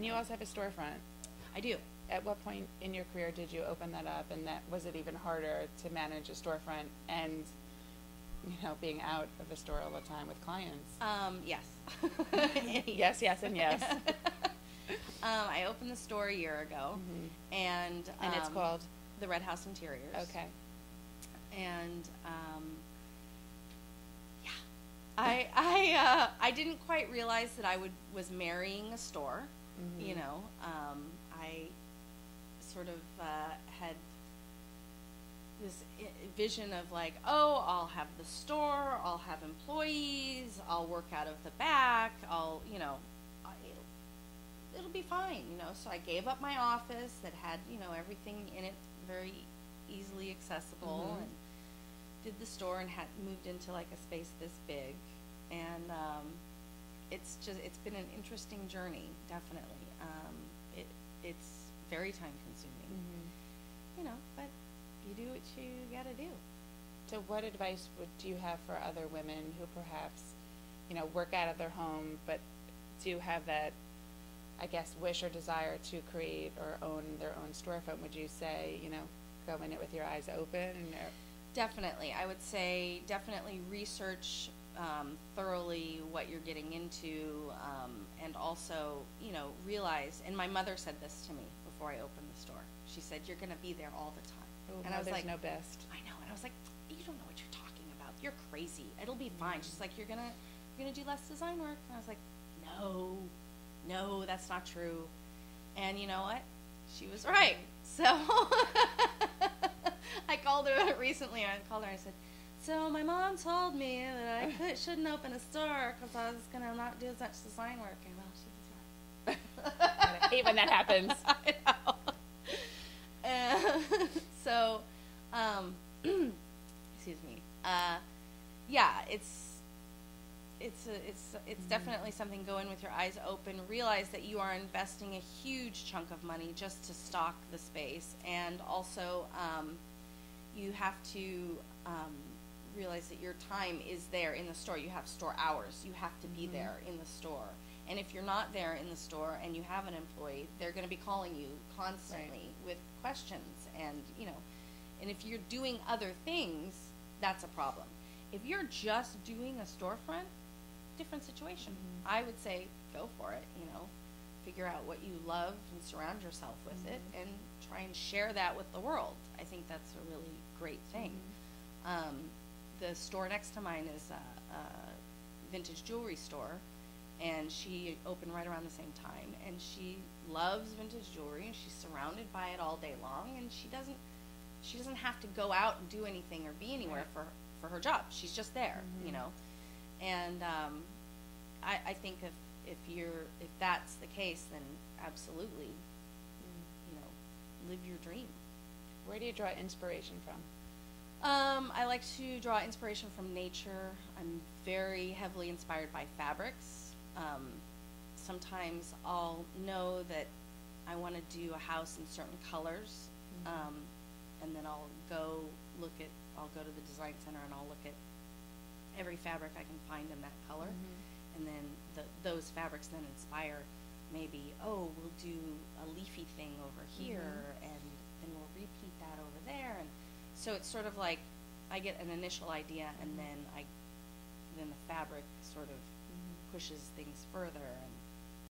And you also have a storefront. I do. At what point in your career did you open that up, and that was it even harder to manage a storefront and, you know, being out of the store all the time with clients? Yes. Yes, yes, and yes. I opened the store a year ago, and it's called? The Red House Interiors. Okay. And yeah, I didn't quite realize that I was marrying a store. You know, I sort of had this vision of like, oh, I'll have the store, I'll have employees, I'll work out of the back, you know, it'll be fine, you know. So I gave up my office that had, you know, everything in it very easily accessible, and did the store and had moved into like a space this big, and it's been an interesting journey, definitely. It's very time consuming, you know, but you do what you gotta do. So what advice do you have for other women who perhaps, you know, work out of their home but do have that, I guess, wish or desire to create or own their own storefront? Would you say, you know, go in it with your eyes open? Definitely. I would say definitely research thoroughly what you're getting into, and also, you know, realize, and my mother said this to me before I opened the store. She said, you're going to be there all the time. Ooh, and I was like, no best. I know. And I was like, you don't know what you're talking about. You're crazy. It'll be fine. She's like, you're gonna do less design work. And I was like, no, that's not true. And you know what? She was right. So I called her recently. I called her and I said, so my mom told me that I shouldn't open a store because I was going to not do as much design work. And well, she was right. I hate when that happens. I know. So, excuse me. Yeah, it's definitely something. Go in with your eyes open. Realize that you are investing a huge chunk of money just to stock the space, and also you have to realize that your time is there in the store. You have store hours. You have to be there in the store. And if you're not there in the store and you have an employee, they're going to be calling you constantly with questions, and you know, and if you're doing other things, that's a problem. If you're just doing a storefront, different situation. I would say go for it, you know, figure out what you love and surround yourself with it, and try and share that with the world. I think that's a really great thing. The store next to mine is a vintage jewelry store, and she opened right around the same time, and she loves vintage jewelry, and she's surrounded by it all day long, and she doesn't have to go out and do anything or be anywhere for her job. She's just there, you know. And I think if that's the case, then absolutely, you know, live your dream. Where do you draw inspiration from? I like to draw inspiration from nature. I'm very heavily inspired by fabrics. Sometimes I'll know that I want to do a house in certain colors, and then I'll go to the design center and I'll look at every fabric I can find in that color, and then those fabrics then inspire maybe, oh, we'll do a leafy thing over here, and then we'll repeat that over there, and so it's sort of like I get an initial idea, and then the fabric sort of pushes things further, and